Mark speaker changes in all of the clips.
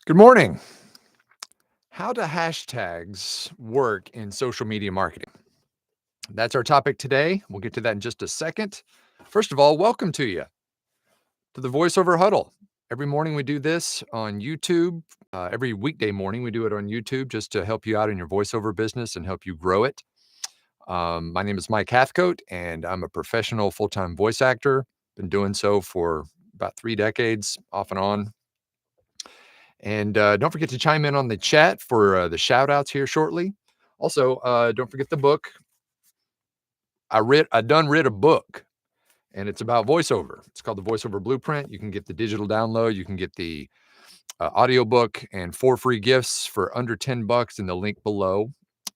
Speaker 1: Good morning. How do hashtags work in social media marketing? That's our topic today. We'll get to that in just a second. First of all, welcome to the voiceover huddle. Every morning we do this on YouTube. Every weekday morning we do it on YouTube just to help you out in your voiceover business and help you grow it. My name is Mike Hathcote, and I'm a professional full-time voice actor. Been doing so for about 3 decades, off and on. And don't forget to chime in on the chat for the shout outs here shortly. Also, don't forget the book. I done read a book, and it's about voiceover. It's called the Voiceover Blueprint. You can get the digital download. You can get the audio book and 4 free gifts for under $10 in the link below.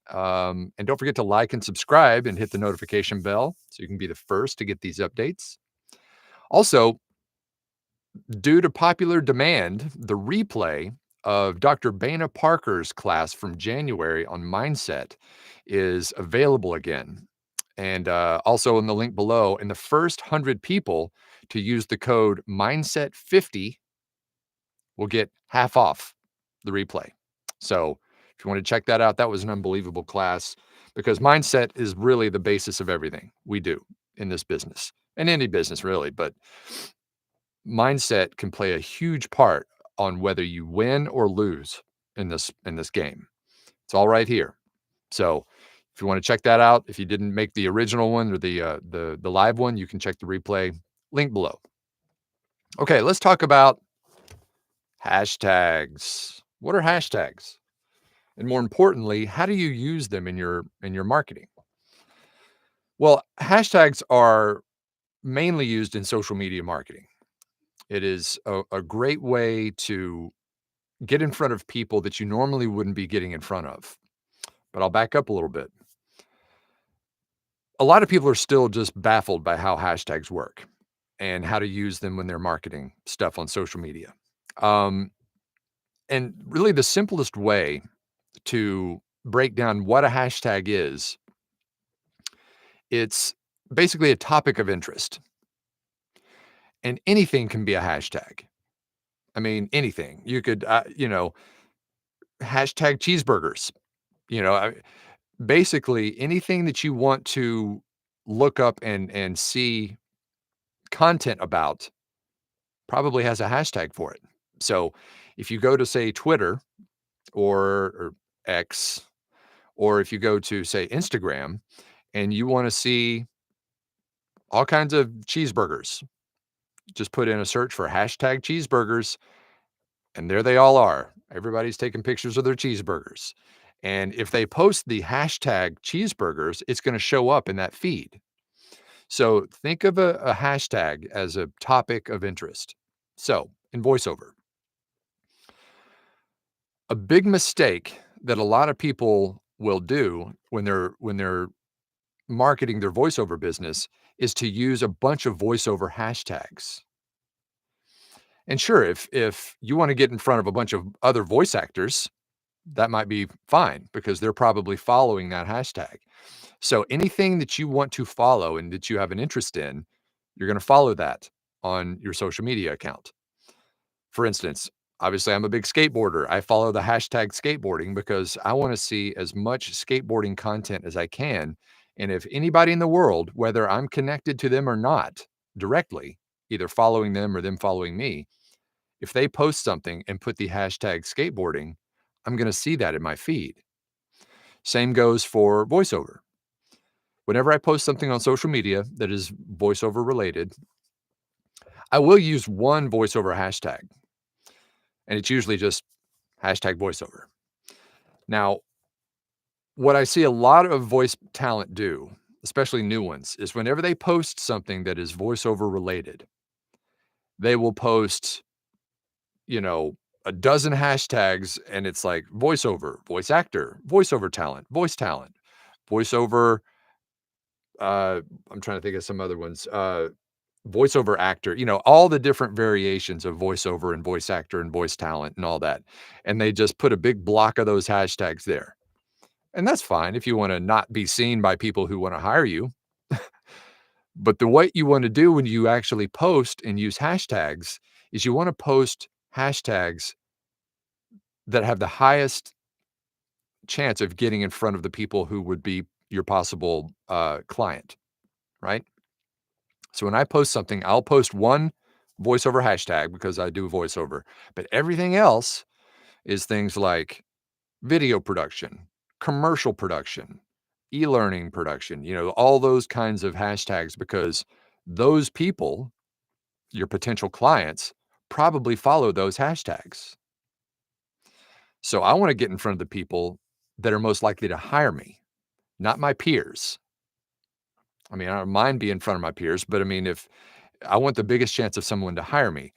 Speaker 1: And don't forget to like and subscribe and hit the notification bell so you can be the first to get these updates. Also, due to popular demand, the replay of Dr. Bana Parker's class from January on mindset is available again. And also in the link below, in the first 100 people to use the code mindset50 will get half off the replay. So if you want to check that out, that was an unbelievable class because mindset is really the basis of everything we do in this business and any business really. But mindset can play a huge part on whether you win or lose in this game. It's all right here. So if you want to check that out, if you didn't make the original one or the live one, you can check the replay link below. Okay, let's talk about hashtags. What are hashtags? And more importantly, how do you use them in your marketing? Well, hashtags are mainly used in social media marketing. It is a great way to get in front of people that you normally wouldn't be getting in front of. But I'll back up a little bit. A lot of people are still just baffled by how hashtags work and how to use them when they're marketing stuff on social media. Um, and really, the simplest way to break down what a hashtag is, it's basically a topic of interest. And anything can be a hashtag. I mean, anything. You could, hashtag cheeseburgers. You know, I, basically anything that you want to look up and see content about probably has a hashtag for it. So if you go to say Twitter or X, or if you go to say Instagram and you want to see all kinds of cheeseburgers, just put in a search for hashtag cheeseburgers and there they all are. Everybody's taking pictures of their cheeseburgers. And if they post the hashtag cheeseburgers, it's going to show up in that feed. So think of a hashtag as a topic of interest. So in voiceover, a big mistake that a lot of people will do when they're marketing their voiceover business is to use a bunch of voiceover hashtags. And sure, if you want to get in front of a bunch of other voice actors, that might be fine because they're probably following that hashtag. So anything that you want to follow and that you have an interest in, you're going to follow that on your social media account. For instance, obviously, I'm a big skateboarder. I follow the hashtag skateboarding because I want to see as much skateboarding content as I can. And if anybody in the world, whether I'm connected to them or not directly, either following them or them following me, if they post something and put the hashtag skateboarding, I'm going to see that in my feed. Same goes for voiceover. Whenever I post something on social media that is voiceover related, I will use one voiceover hashtag, and it's usually just hashtag voiceover. Now, what I see a lot of voice talent do, especially new ones, is whenever they post something that is voiceover related, they will post, you know, a dozen hashtags and it's like voiceover, voice actor, voiceover talent, voiceover. I'm trying to think of some other ones. Voiceover actor, all the different variations of voiceover and voice actor and voice talent and all that. And they just put a big block of those hashtags there. And that's fine if you want to not be seen by people who want to hire you. But the what you want to do when you actually post and use hashtags is you want to post hashtags that have the highest chance of getting in front of the people who would be your possible, client, right? So when I post something, I'll post one voiceover hashtag because I do voiceover, but everything else is things like video production, commercial production, e-learning production, all those kinds of hashtags because those people, your potential clients, probably follow those hashtags. So I wanna get in front of the people that are most likely to hire me, not my peers. I mean, I don't mind being in front of my peers, but I mean, if I want the biggest chance of someone to hire me.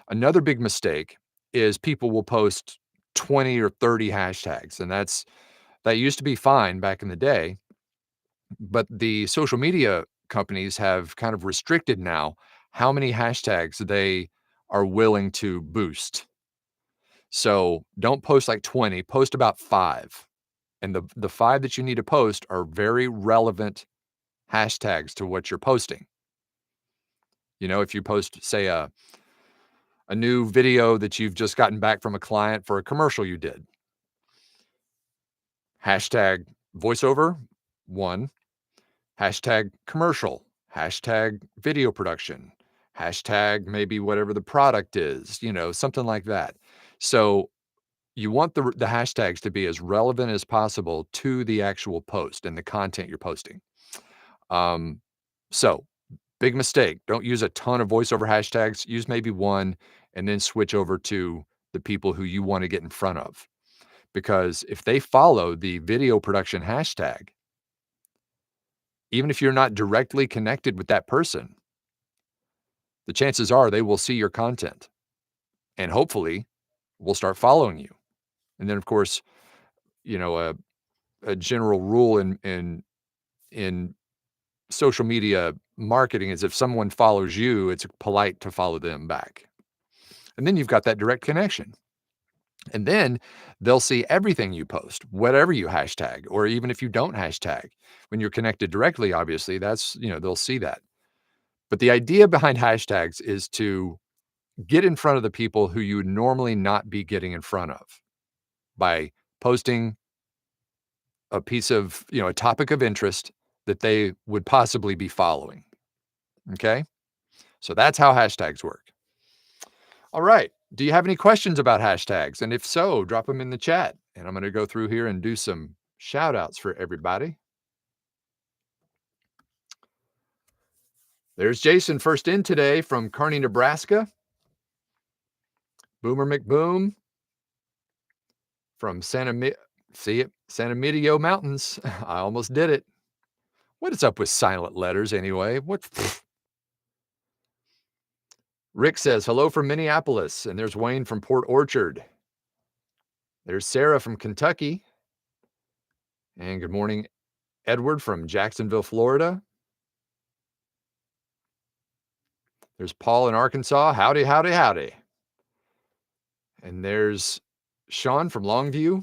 Speaker 1: Another big mistake is people will post 20 or 30 hashtags, and that used to be fine back in the day, but the social media companies have kind of restricted now how many hashtags they are willing to boost. So don't post like 20, post about 5. And the 5 that you need to post are very relevant hashtags to what you're posting. If you post, say, a new video that you've just gotten back from a client for a commercial you did, hashtag voiceover, 1, hashtag commercial, hashtag video production, hashtag maybe whatever the product is, something like that. So you want the hashtags to be as relevant as possible to the actual post and the content you're posting. Um, so big mistake. Don't use a ton of voiceover hashtags. Use maybe one and then switch over to the people who you want to get in front of. Because if they follow the video production hashtag, even if you're not directly connected with that person, the chances are they will see your content and hopefully will start following you. And then, of course, you know, a, a general rule in social media marketing is if someone follows you, it's polite to follow them back. And then you've got that direct connection. And then they'll see everything you post, whatever you hashtag, or even if you don't hashtag. When you're connected directly, obviously, they'll see that. But the idea behind hashtags is to get in front of the people who you would normally not be getting in front of by posting a piece of, a topic of interest that they would possibly be following. Okay. So that's how hashtags work. All right. Do you have any questions about hashtags? And if so, drop them in the chat. And I'm going to go through here and do some shout outs for everybody. There's Jason first in today from Kearney, Nebraska. Boomer McBoom from Santa Medio Mountains. I almost did it. What is up with silent letters anyway? What? Rick says, hello from Minneapolis. And there's Wayne from Port Orchard. There's Sarah from Kentucky. And good morning, Edward from Jacksonville, Florida. There's Paul in Arkansas. Howdy, howdy, howdy. And there's Sean from Longview.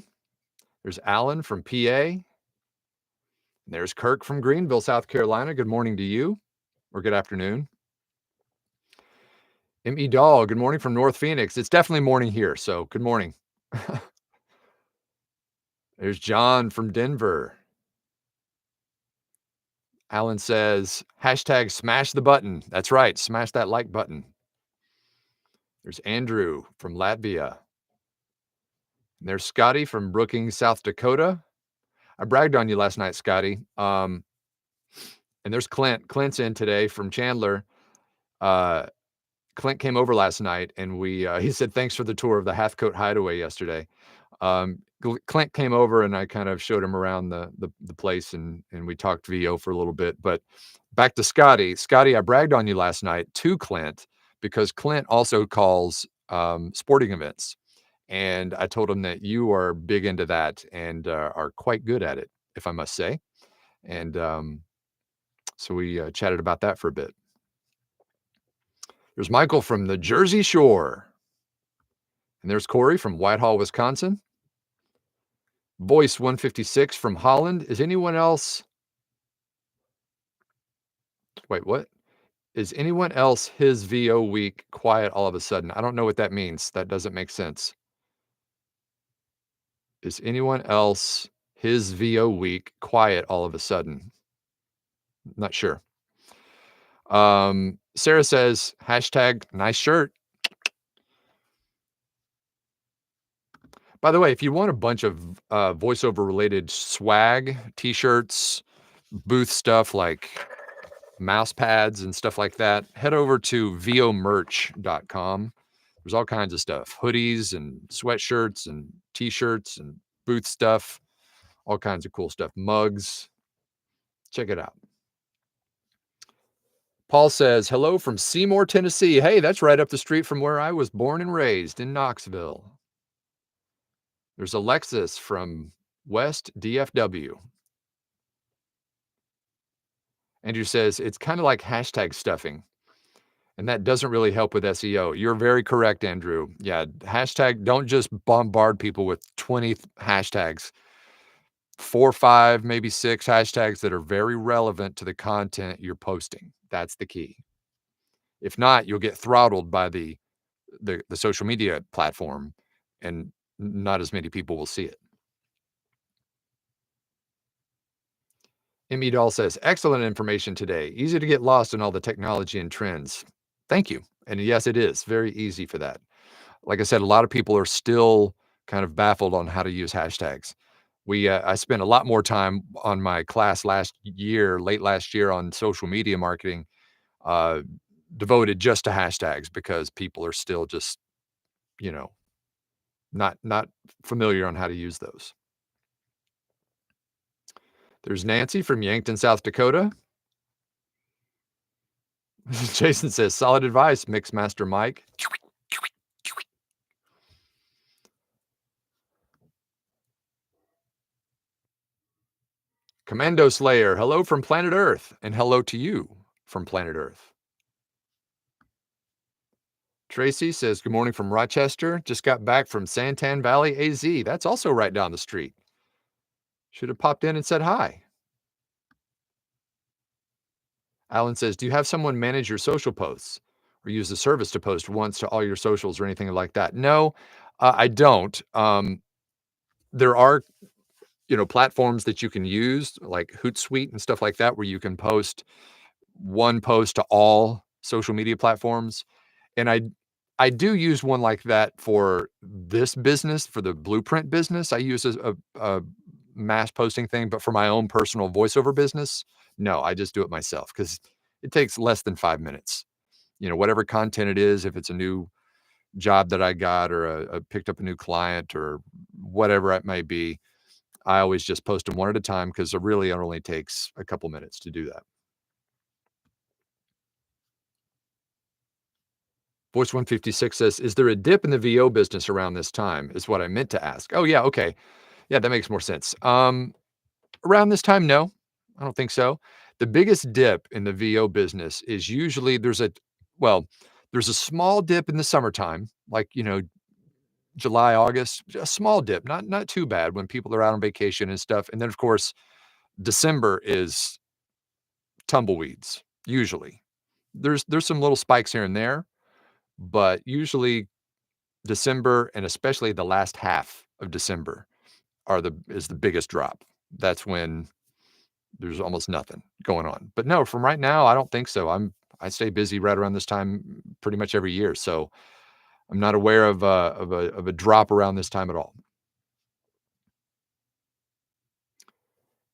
Speaker 1: There's Alan from PA. There's Kirk from Greenville, South Carolina. Good morning to you, or good afternoon. M.E. Dahl, good morning from North Phoenix. It's definitely morning here, so good morning. There's John from Denver. Alan says, hashtag smash the button. That's right, smash that like button. There's Andrew from Latvia. There's Scotty from Brookings, South Dakota. I bragged on you last night, Scotty. And there's Clint. Clint's in today from Chandler. Clint came over last night and he said, thanks for the tour of the Hathcote Hideaway yesterday. Clint came over and I kind of showed him around the place and we talked VO for a little bit, but back to Scotty. Scotty, I bragged on you last night to Clint because Clint also calls sporting events. And I told him that you are big into that and are quite good at it, if I must say. And so we chatted about that for a bit. There's Michael from the Jersey Shore. And there's Corey from Whitehall, Wisconsin. Voice 156 from Holland. Is anyone else? Wait, what? Is anyone else his VO week quiet all of a sudden? I don't know what that means. That doesn't make sense. Is anyone else his VO week quiet all of a sudden? Not sure. Sarah says, hashtag nice shirt. By the way, if you want a bunch of voiceover related swag, t-shirts, booth stuff like mouse pads and stuff like that, head over to vomerch.com. There's all kinds of stuff, hoodies and sweatshirts and t-shirts and booth stuff, all kinds of cool stuff, mugs. Check it out. Paul says, hello from Seymour, Tennessee. Hey, that's right up the street from where I was born and raised in Knoxville. There's Alexis from West DFW. Andrew says, it's kind of like hashtag stuffing, and that doesn't really help with SEO. You're very correct, Andrew. Yeah, hashtag, don't just bombard people with 20 hashtags. 4, 5, maybe 6 hashtags that are very relevant to the content you're posting. That's the key. If not, you'll get throttled by the social media platform, and not as many people will see it. Emmy Doll says, excellent information today. Easy to get lost in all the technology and trends. Thank you. And yes, it is very easy for that. Like I said, a lot of people are still kind of baffled on how to use hashtags. I spent a lot more time on my class late last year on social media marketing, uh, devoted just to hashtags because people are still just, you know, not familiar on how to use those. There's Nancy from Yankton, South Dakota. Jason says, solid advice, Mixmaster Mike. Commando Slayer, hello from planet Earth, and hello to you from planet Earth. Tracy says, good morning from Rochester. Just got back from Santan Valley, AZ. That's also right down the street. Should have popped in and said hi. Alan says, do you have someone manage your social posts or use the service to post once to all your socials or anything like that? No, I don't. There are, platforms that you can use like Hootsuite and stuff like that, where you can post one post to all social media platforms. And I do use one like that for this business, for the Blueprint business. I use a mass posting thing, but for my own personal voiceover business, no, I just do it myself because it takes less than 5 minutes. Whatever content it is, if it's a new job that I got or picked up a new client or whatever it may be, I always just post them one at a time because it only takes a couple minutes to do that. Voice 156 says, is there a dip in the VO business around this time? Is what I meant to ask. Oh, yeah. Okay. Yeah, that makes more sense. Around this time, no, I don't think so. The biggest dip in the VO business is usually there's a small dip in the summertime, like, July, August, a small dip, not too bad when people are out on vacation and stuff. And then, of course, December is tumbleweeds, usually. There's some little spikes here and there, but usually December and especially the last half of December is the biggest drop. That's when there's almost nothing going on. But no, from right now, I don't think so. I stay busy right around this time pretty much every year, so I'm not aware of a drop around this time at all.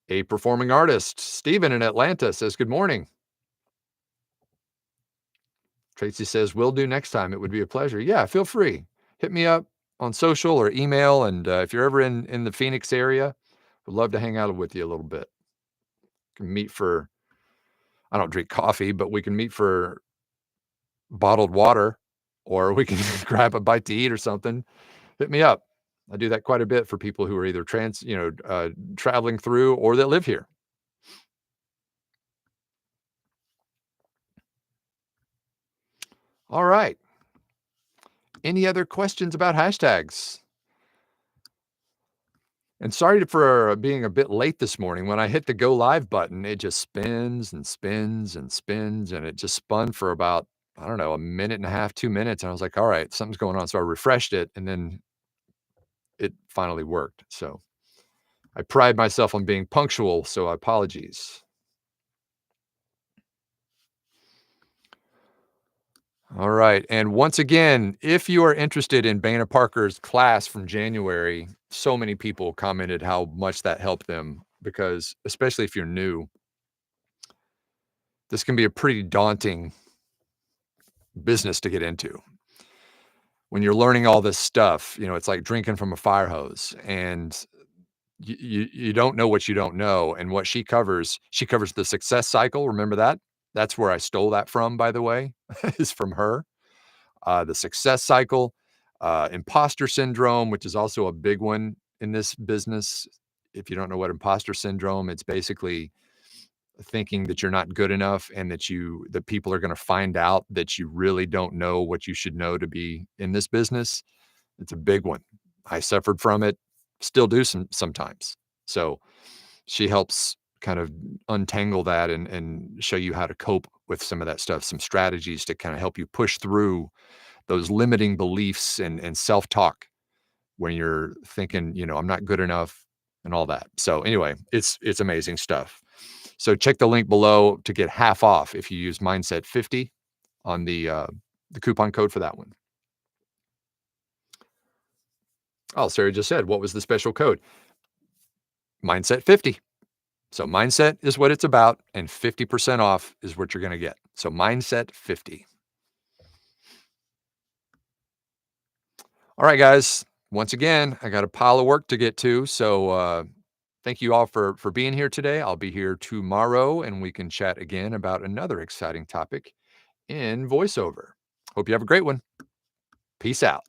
Speaker 1: A performing artist, Steven in Atlanta, says, good morning. Tracy says, will do next time. It would be a pleasure. Yeah, feel free. Hit me up on social or email. And if you're ever in the Phoenix area, would love to hang out with you a little bit. Can meet I don't drink coffee, but we can meet for bottled water, or we can grab a bite to eat or something. Hit me up. I do that quite a bit for people who are either traveling through or that live here. All right. Any other questions about hashtags? And sorry for being a bit late this morning. When I hit the go live button, it just spins and spins and spins, and it just spun for about, I don't know, a minute and a half, 2 minutes. And I was like, all right, something's going on. So I refreshed it, and then it finally worked. So I pride myself on being punctual, so apologies. All right. And once again, if you are interested in Bana Parker's class from January, so many people commented how much that helped them because, especially if you're new, this can be a pretty daunting business to get into. When you're learning all this stuff, it's like drinking from a fire hose, and you don't know what you don't know. And what she covers the success cycle. Remember that? That's where I stole that from, by the way, is from her. The success cycle, imposter syndrome, which is also a big one in this business. If you don't know what imposter syndrome, it's basically thinking that you're not good enough and that people are going to find out that you really don't know what you should know to be in this business. It's a big one. I suffered from it, still do sometimes. So she helps kind of untangle that and show you how to cope with some of that stuff, some strategies to kind of help you push through those limiting beliefs and self-talk when you're thinking, I'm not good enough and all that. So anyway, it's amazing stuff. So check the link below to get half off if you use Mindset 50 on the coupon code for that one. Oh, Sarah just said, what was the special code? Mindset 50. So mindset is what it's about, and 50% off is what you're going to get. So Mindset 50. All right, guys. Once again, I got a pile of work to get to. So thank you all for being here today. I'll be here tomorrow, and we can chat again about another exciting topic in voiceover. Hope you have a great one. Peace out.